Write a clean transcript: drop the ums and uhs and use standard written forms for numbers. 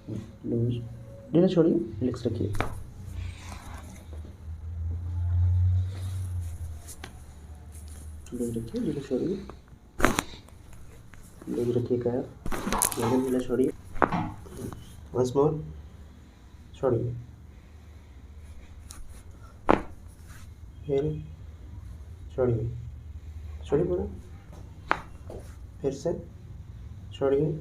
Loose, ढीला छोड़िए, relax रखिए। लूज रखिए, ढीला छोड़िए, लूज रखिए कैप, ढीला छोड़िए। वंस मोर, छोड़िए, फिर छोड़िए, छोड़िए पूरा, फिर से छोड़िए।